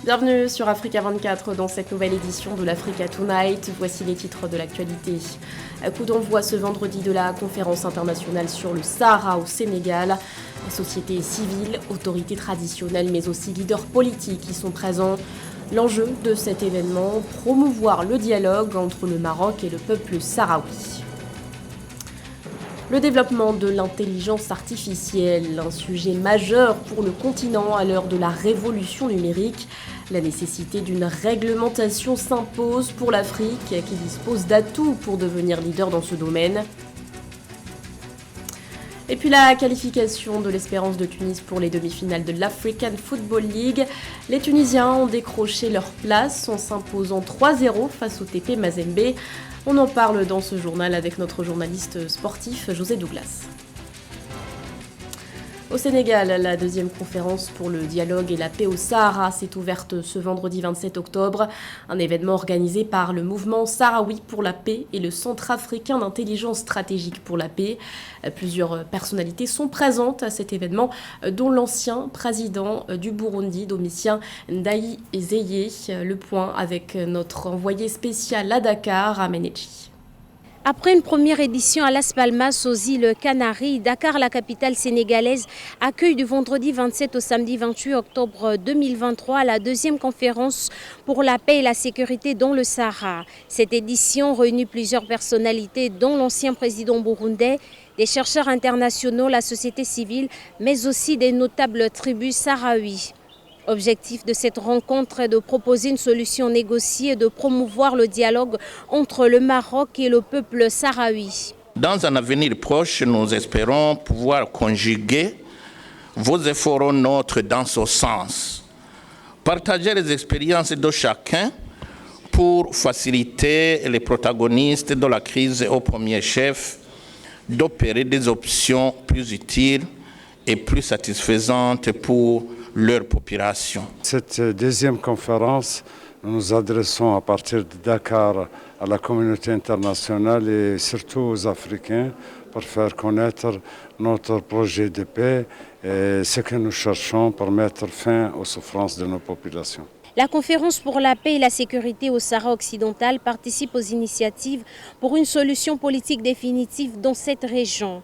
Bienvenue sur Africa 24 dans cette nouvelle édition de l'Africa Tonight. Voici les titres de l'actualité. Coup d'envoi ce vendredi de la conférence internationale sur le Sahara au Sénégal. Société civile, autorités traditionnelles mais aussi leaders politiques qui sont présents. L'enjeu de cet événement, promouvoir le dialogue entre le Maroc et le peuple sahraoui. Le développement de l'intelligence artificielle, un sujet majeur pour le continent à l'heure de la révolution numérique. La nécessité d'une réglementation s'impose pour l'Afrique qui dispose d'atouts pour devenir leader dans ce domaine. Et puis la qualification de l'Espérance de Tunis pour les demi-finales de l'African Football League. Les Tunisiens ont décroché leur place en s'imposant 3-0 face au TP Mazembe. On en parle dans ce journal avec notre journaliste sportif José Douglas. Au Sénégal, la deuxième conférence pour le dialogue et la paix au Sahara s'est ouverte ce vendredi 27 octobre. Un événement organisé par le mouvement sahraoui pour la paix et le Centre africain d'intelligence stratégique pour la paix. Plusieurs personnalités sont présentes à cet événement, dont l'ancien président du Burundi, Domitien Ndayi Zeye. Le point avec notre envoyé spécial à Dakar, Amenechi. Après une première édition à Las Palmas, aux îles Canaries, Dakar, la capitale sénégalaise, accueille du vendredi 27 au samedi 28 octobre 2023 la deuxième conférence pour la paix et la sécurité dans le Sahara. Cette édition réunit plusieurs personnalités, dont l'ancien président burundais, des chercheurs internationaux, la société civile, mais aussi des notables tribus sahraouis. Objectif de cette rencontre est de proposer une solution négociée et de promouvoir le dialogue entre le Maroc et le peuple sahraoui. Dans un avenir proche, nous espérons pouvoir conjuguer vos efforts aux nôtres dans ce sens. Partager les expériences de chacun pour faciliter les protagonistes de la crise au premier chef d'opérer des options plus utiles et plus satisfaisantes pour leur population. Cette deuxième conférence, nous nous adressons à partir de Dakar à la communauté internationale et surtout aux Africains pour faire connaître notre projet de paix et ce que nous cherchons pour mettre fin aux souffrances de nos populations. La conférence pour la paix et la sécurité au Sahara occidental participe aux initiatives pour une solution politique définitive dans cette région.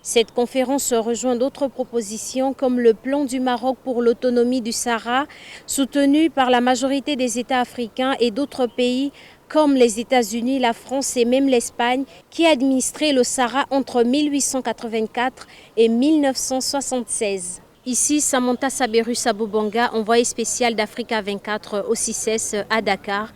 Cette conférence rejoint d'autres propositions comme le plan du Maroc pour l'autonomie du Sahara, soutenu par la majorité des États africains et d'autres pays comme les États-Unis, la France et même l'Espagne, qui administraient le Sahara entre 1884 et 1976. Ici, Samantha Saberu Sabobanga, envoyée spéciale d'Africa 24 au CICES à Dakar.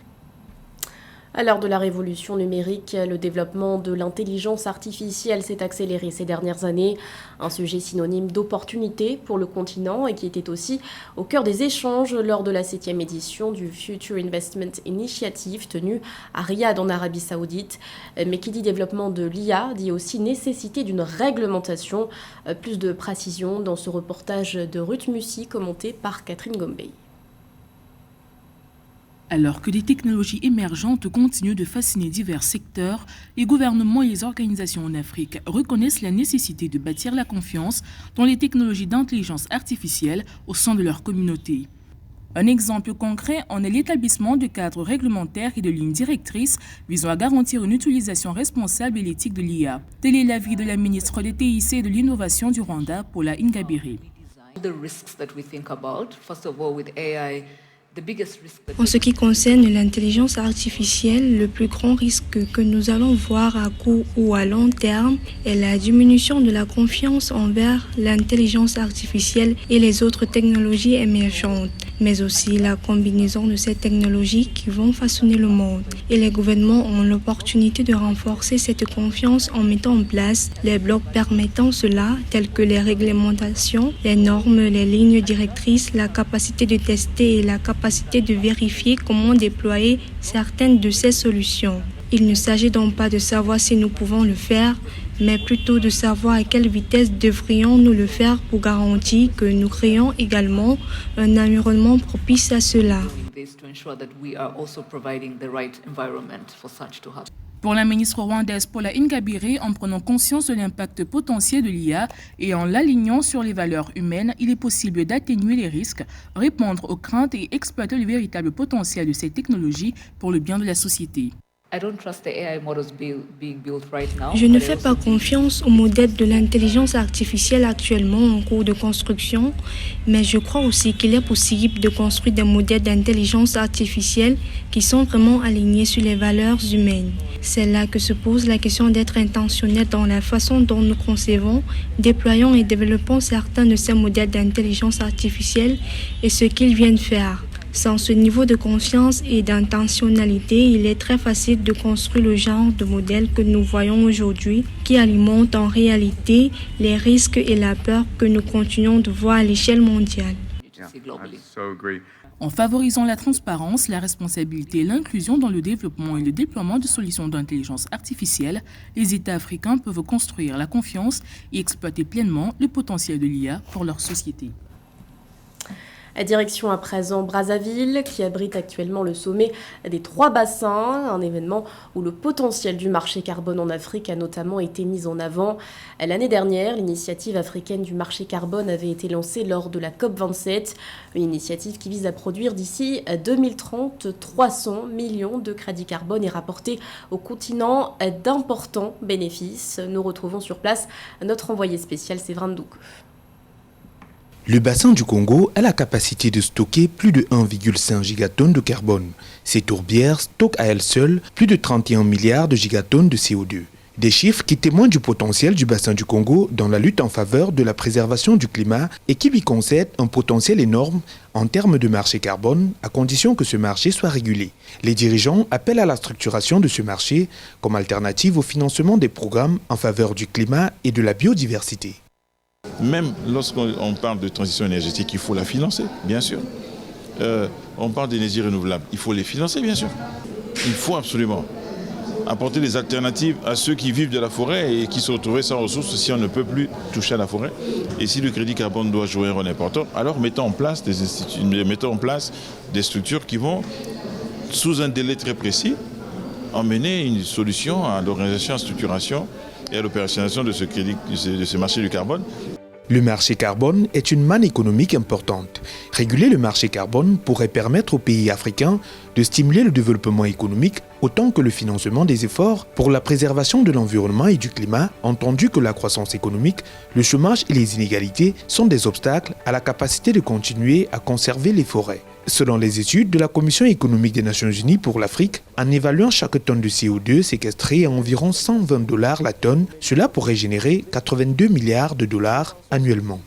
À l'heure de la révolution numérique, le développement de l'intelligence artificielle s'est accéléré ces dernières années. Un sujet synonyme d'opportunité pour le continent et qui était aussi au cœur des échanges lors de la 7e édition du Future Investment Initiative tenue à Riyad en Arabie Saoudite. Mais qui dit développement de l'IA dit aussi nécessité d'une réglementation. Plus de précision dans ce reportage de Ruth Musi commenté par Catherine Gombey. Alors que des technologies émergentes continuent de fasciner divers secteurs, les gouvernements et les organisations en Afrique reconnaissent la nécessité de bâtir la confiance dans les technologies d'intelligence artificielle au sein de leur communauté. Un exemple concret en est l'établissement de cadres réglementaires et de lignes directrices visant à garantir une utilisation responsable et l'éthique de l'IA. Tel est l'avis de la ministre des TIC et de l'Innovation du Rwanda, Paula Ingabire. En ce qui concerne l'intelligence artificielle, le plus grand risque que nous allons voir à court ou à long terme est la diminution de la confiance envers l'intelligence artificielle et les autres technologies émergentes, mais aussi la combinaison de ces technologies qui vont façonner le monde. Et les gouvernements ont l'opportunité de renforcer cette confiance en mettant en place les blocs permettant cela, tels que les réglementations, les normes, les lignes directrices, la capacité de tester et la capacité de vérifier comment déployer certaines de ces solutions. Il ne s'agit donc pas de savoir si nous pouvons le faire, mais plutôt de savoir à quelle vitesse devrions-nous le faire pour garantir que nous créons également un environnement propice à cela. Pour la ministre rwandaise Paula Ingabire, en prenant conscience de l'impact potentiel de l'IA et en l'alignant sur les valeurs humaines, il est possible d'atténuer les risques, répondre aux craintes et exploiter le véritable potentiel de cette technologie pour le bien de la société. Je ne fais pas confiance aux modèles de l'intelligence artificielle actuellement en cours de construction, mais je crois aussi qu'il est possible de construire des modèles d'intelligence artificielle qui sont vraiment alignés sur les valeurs humaines. C'est là que se pose la question d'être intentionnel dans la façon dont nous concevons, déployons et développons certains de ces modèles d'intelligence artificielle et ce qu'ils viennent faire. Sans ce niveau de confiance et d'intentionnalité, il est très facile de construire le genre de modèle que nous voyons aujourd'hui qui alimente en réalité les risques et la peur que nous continuons de voir à l'échelle mondiale. En favorisant la transparence, la responsabilité et l'inclusion dans le développement et le déploiement de solutions d'intelligence artificielle, les États africains peuvent construire la confiance et exploiter pleinement le potentiel de l'IA pour leur société. Direction à présent Brazzaville, qui abrite actuellement le sommet des 3 bassins, un événement où le potentiel du marché carbone en Afrique a notamment été mis en avant. L'année dernière, l'initiative africaine du marché carbone avait été lancée lors de la COP27, une initiative qui vise à produire d'ici 2030 300 millions de crédits carbone et rapporter au continent d'importants bénéfices. Nous retrouvons sur place notre envoyé spécial Séverin Ndouk. Le bassin du Congo a la capacité de stocker plus de 1,5 gigatonnes de carbone. Ces tourbières stockent à elles seules plus de 31 milliards de gigatonnes de CO2. Des chiffres qui témoignent du potentiel du bassin du Congo dans la lutte en faveur de la préservation du climat et qui lui concèdent un potentiel énorme en termes de marché carbone, à condition que ce marché soit régulé. Les dirigeants appellent à la structuration de ce marché comme alternative au financement des programmes en faveur du climat et de la biodiversité. Même lorsqu'on parle de transition énergétique, il faut la financer, bien sûr. On parle d'énergie renouvelable, il faut les financer, bien sûr. Il faut absolument apporter des alternatives à ceux qui vivent de la forêt et qui se retrouvent sans ressources si on ne peut plus toucher à la forêt. Et si le crédit carbone doit jouer un rôle important, alors mettons en place des instituts, mettons en place des structures qui vont, sous un délai très précis, emmener une solution à l'organisation, à la structuration et à l'opérationnalisation de ce marché du carbone. Le marché carbone est une manne économique importante. Réguler le marché carbone pourrait permettre aux pays africains de stimuler le développement économique autant que le financement des efforts pour la préservation de l'environnement et du climat, entendu que la croissance économique, le chômage et les inégalités sont des obstacles à la capacité de continuer à conserver les forêts. Selon les études de la Commission économique des Nations Unies pour l'Afrique, en évaluant chaque tonne de CO2 séquestrée à environ $120 la tonne, cela pourrait générer 82 milliards de dollars annuellement.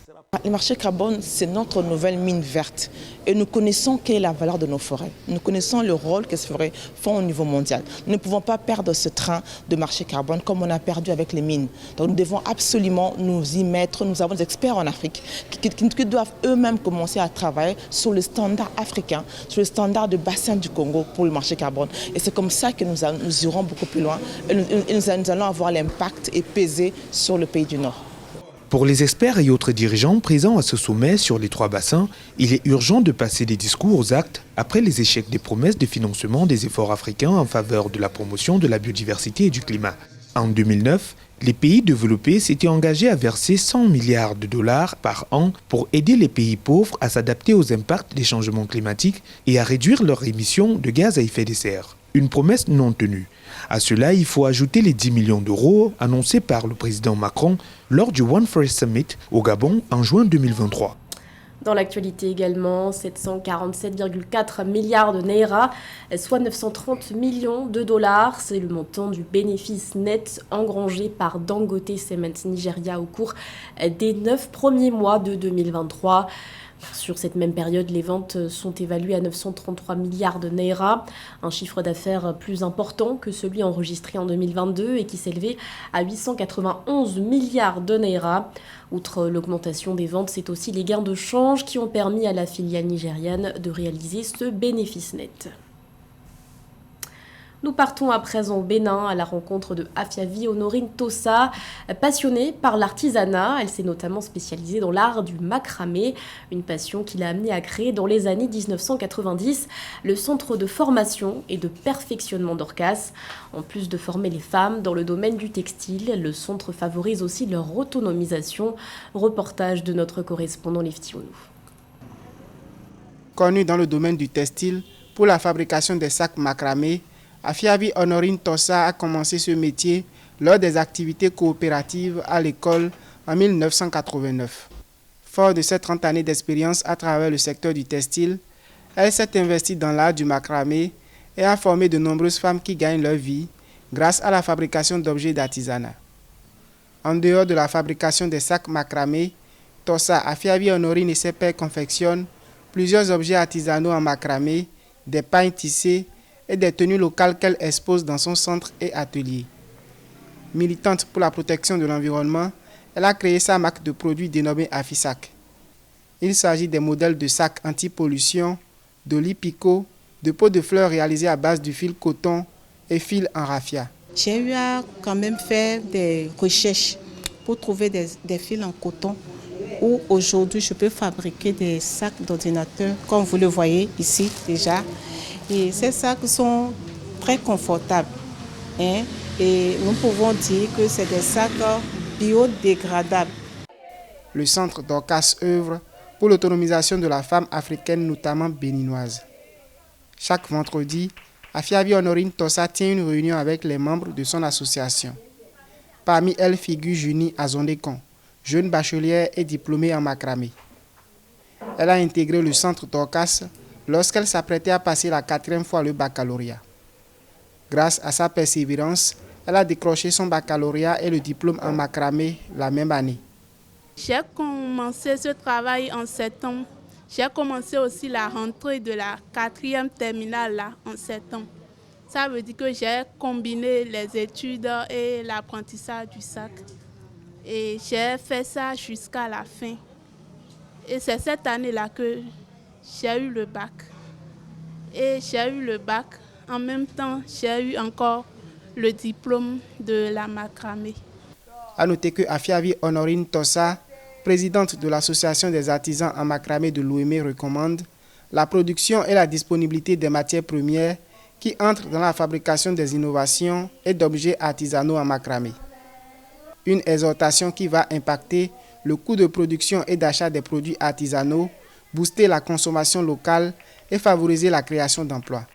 Le marché carbone, c'est notre nouvelle mine verte. Et nous connaissons quelle est la valeur de nos forêts. Nous connaissons le rôle que ces forêts font au niveau mondial. Nous ne pouvons pas perdre ce train de marché carbone comme on a perdu avec les mines. Donc nous devons absolument nous y mettre. Nous avons des experts en Afrique qui doivent eux-mêmes commencer à travailler sur le standard africain, sur le standard de bassin du Congo pour le marché carbone. Et c'est comme ça que nous irons beaucoup plus loin. Et nous allons avoir l'impact et peser sur le pays du Nord. Pour les experts et autres dirigeants présents à ce sommet sur les 3 bassins, il est urgent de passer des discours aux actes après les échecs des promesses de financement des efforts africains en faveur de la promotion de la biodiversité et du climat. En 2009, les pays développés s'étaient engagés à verser 100 milliards de dollars par an pour aider les pays pauvres à s'adapter aux impacts des changements climatiques et à réduire leurs émissions de gaz à effet de serre. Une promesse non tenue. À cela, il faut ajouter les 10 millions d'euros annoncés par le président Macron lors du One Forest Summit au Gabon en juin 2023. Dans l'actualité également, 747,4 milliards de naira, soit 930 millions de dollars. C'est le montant du bénéfice net engrangé par Dangote Cement Nigeria au cours des 9 premiers mois de 2023. Sur cette même période, les ventes sont évaluées à 933 milliards de naira, un chiffre d'affaires plus important que celui enregistré en 2022 et qui s'élevait à 891 milliards de naira. Outre l'augmentation des ventes, c'est aussi les gains de change qui ont permis à la filiale nigériane de réaliser ce bénéfice net. Nous partons à présent au Bénin à la rencontre de Afiavi Honorine Tossa. Passionnée par l'artisanat, elle s'est notamment spécialisée dans l'art du macramé, une passion qui l'a amenée à créer dans les années 1990 le centre de formation et de perfectionnement d'Orcas. En plus de former les femmes dans le domaine du textile, le centre favorise aussi leur autonomisation. Reportage de notre correspondant Lefty Onou. Connue dans le domaine du textile pour la fabrication des sacs macramés, Afiavi Honorine Tossa a commencé ce métier lors des activités coopératives à l'école en 1989. Fort de ses 30 années d'expérience à travers le secteur du textile, elle s'est investie dans l'art du macramé et a formé de nombreuses femmes qui gagnent leur vie grâce à la fabrication d'objets d'artisanat. En dehors de la fabrication des sacs macramés, Tossa, Afiavi Honorine et ses pairs confectionnent plusieurs objets artisanaux en macramé, des pailles tissées et des tenues locales qu'elle expose dans son centre et atelier. Militante pour la protection de l'environnement, elle a créé sa marque de produits dénommée Afisac. Il s'agit des modèles de sacs anti-pollution, de lit picot, de pots de fleurs réalisés à base du fil coton et fil en raffia. J'ai eu à quand même faire des recherches pour trouver des fils en coton où aujourd'hui je peux fabriquer des sacs d'ordinateur comme vous le voyez ici déjà. Et ces sacs sont très confortables. Et nous pouvons dire que c'est des sacs biodégradables. Le centre d'Orcas œuvre pour l'autonomisation de la femme africaine, notamment béninoise. Chaque vendredi, Afiavi Honorine Tossa tient une réunion avec les membres de son association. Parmi elles figure Junie Azondekon, jeune bachelière et diplômée en macramé. Elle a intégré le centre d'Orcas lorsqu'elle s'apprêtait à passer la 4e fois le baccalauréat. Grâce à sa persévérance, elle a décroché son baccalauréat et le diplôme en macramé la même année. J'ai commencé ce travail en septembre. J'ai commencé aussi la rentrée de la 4e terminale là, en septembre. Ça veut dire que j'ai combiné les études et l'apprentissage du sac. Et j'ai fait ça jusqu'à la fin. Et c'est cette année-là que j'ai eu le bac. Et j'ai eu le bac. En même temps, j'ai eu encore le diplôme de la macramé. A noter que Afiavi Honorine Tossa, présidente de l'Association des artisans en macramé de l'OME, recommande la production et la disponibilité des matières premières qui entrent dans la fabrication des innovations et d'objets artisanaux en macramé. Une exhortation qui va impacter le coût de production et d'achat des produits artisanaux, booster la consommation locale et favoriser la création d'emplois.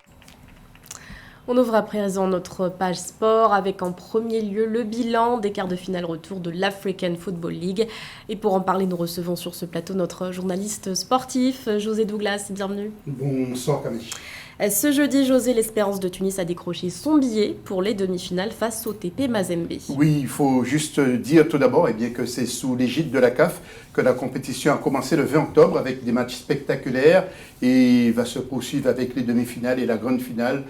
On ouvre à présent notre page sport avec en premier lieu le bilan des quarts de finale retour de l'African Football League. Et pour en parler, nous recevons sur ce plateau notre journaliste sportif, José Douglas. Bienvenue. Bonsoir Camille. Ce jeudi, José, l'Espérance de Tunis a décroché son billet pour les demi-finales face au TP Mazembe. Oui, il faut juste dire tout d'abord que c'est sous l'égide de la CAF que la compétition a commencé le 20 octobre avec des matchs spectaculaires et va se poursuivre avec les demi-finales et la grande finale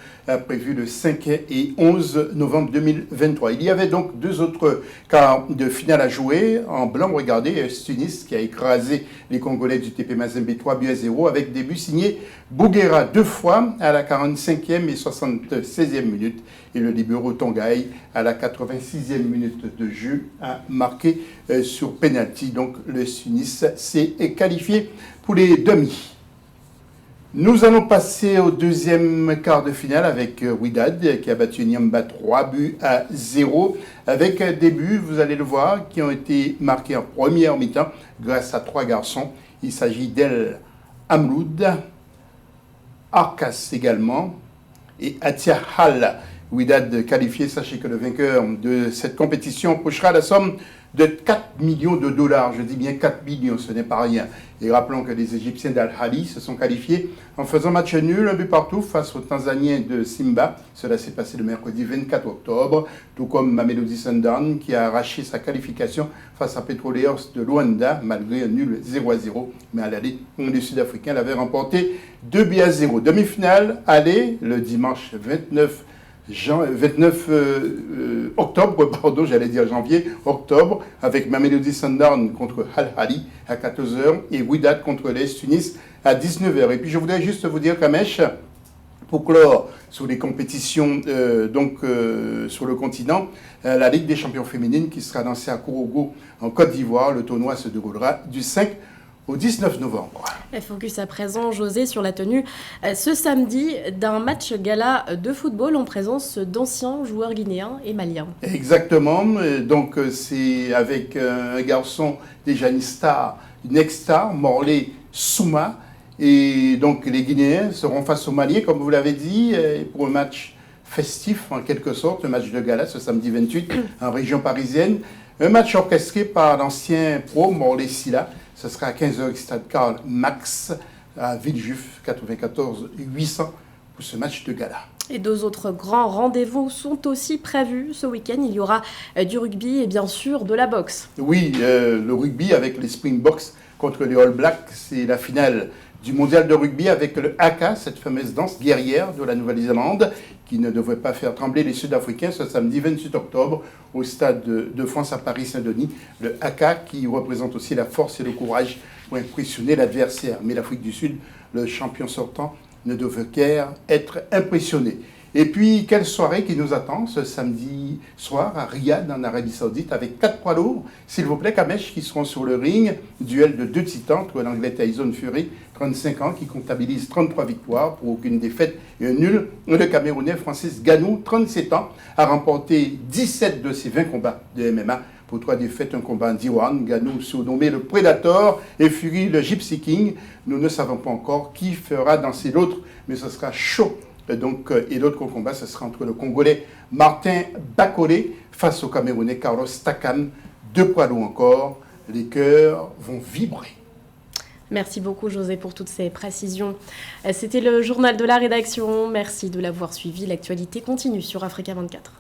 prévue le 5 et 11 novembre 2023. Il y avait donc deux autres quarts de finale à jouer. En blanc, regardez, Tunis qui a écrasé les Congolais du TP Mazembe 3-0 avec des buts signés Bouguera 2 fois à la 45e et 76e minute et le libéro Tongaï à la 86e minute de jeu a marqué sur penalty. Donc le Tunis s'est qualifié pour les demi. Nous allons passer au deuxième quart de finale avec Wydad qui a battu Niamba 3-0 avec des buts, vous allez le voir, qui ont été marqués en première mi-temps grâce à 3 garçons. Il s'agit d'El Amloud, Arkas également et Atia Hall. Wydad qualifié, sachez que le vainqueur de cette compétition approchera la somme de 4 millions de dollars. Je dis bien 4 millions, ce n'est pas rien. Et rappelons que les Égyptiens d'Al-Hali se sont qualifiés en faisant match nul, un but partout face aux Tanzaniens de Simba. Cela s'est passé le mercredi 24 octobre, tout comme Mamelodi Sundowns qui a arraché sa qualification face à Petroleros de Luanda, malgré un nul 0-0. Mais à l'aller, les Sud-Africains l'avaient remporté 2-0. Demi-finale, aller le dimanche 29 octobre, avec Mamelodi Sundowns contre Al-Ahly à 14h et Wydad contre l'AS Tunis à 19h. Et puis je voudrais juste vous dire, Kamesh, Pour clore sur les compétitions sur le continent, la Ligue des champions féminines qui sera lancée à Kourougo en Côte d'Ivoire. Le tournoi se déroulera du 5 au 19 novembre. Et focus à présent, José, sur la tenue ce samedi d'un match gala de football en présence d'anciens joueurs guinéens et maliens. Exactement. Donc c'est avec un garçon déjà une ex-star, Morley Souma. Et donc les Guinéens seront face aux Maliens, comme vous l'avez dit, pour un match festif en quelque sorte, un match de gala ce samedi 28 en région parisienne. Un match orchestré par l'ancien pro Morley Silla. Ce sera à 15h stade Karl Max à Villejuif, 94 800 pour ce match de gala. Et 2 autres grands rendez-vous sont aussi prévus ce week-end. Il y aura du rugby et bien sûr de la boxe. Oui, le rugby avec les Springboks contre les All Blacks, c'est la finale du mondial de rugby avec le haka, cette fameuse danse guerrière de la Nouvelle-Zélande qui ne devrait pas faire trembler les Sud-Africains ce samedi 28 octobre au Stade de France à Paris-Saint-Denis. Le haka qui représente aussi la force et le courage pour impressionner l'adversaire. Mais l'Afrique du Sud, le champion sortant, ne devait guère être impressionné. Et puis, quelle soirée qui nous attend ce samedi soir à Riyad, en Arabie Saoudite, avec 4 poids lourds, s'il vous plaît, Kamesh, qui seront sur le ring. Duel de 2 titans, entre l'Anglais Tyson Fury, 35 ans, qui comptabilise 33 victoires pour aucune défaite et un nul. Le Camerounais Francis Ngannou, 37 ans, a remporté 17 de ses 20 combats de MMA. Pour 3 défaites, un combat en D1. Ngannou surnommé le Predator et Fury le Gypsy King. Nous ne savons pas encore qui fera danser l'autre, mais ce sera chaud. Et l'autre combat, ce sera entre le Congolais Martin Bakole face au Camerounais Carlos Takam. 2 poids lourds encore. Les cœurs vont vibrer. Merci beaucoup, José, pour toutes ces précisions. C'était le journal de la rédaction. Merci de l'avoir suivi. L'actualité continue sur Africa 24.